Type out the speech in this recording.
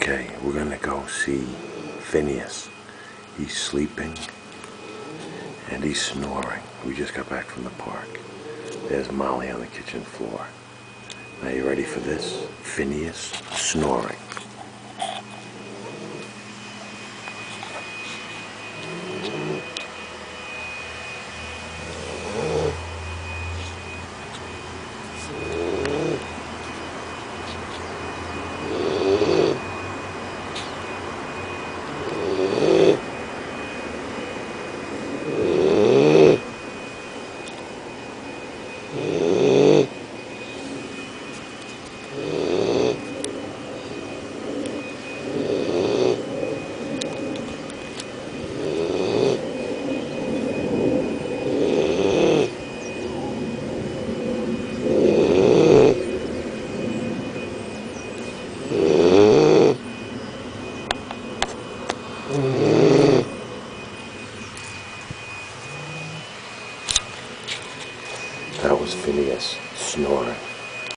Okay, we're gonna go see Phineas. He's sleeping and he's snoring. We just got back from the park. There's Molly on the kitchen floor. Now you ready for this? Phineas snoring. That was Phineas snoring.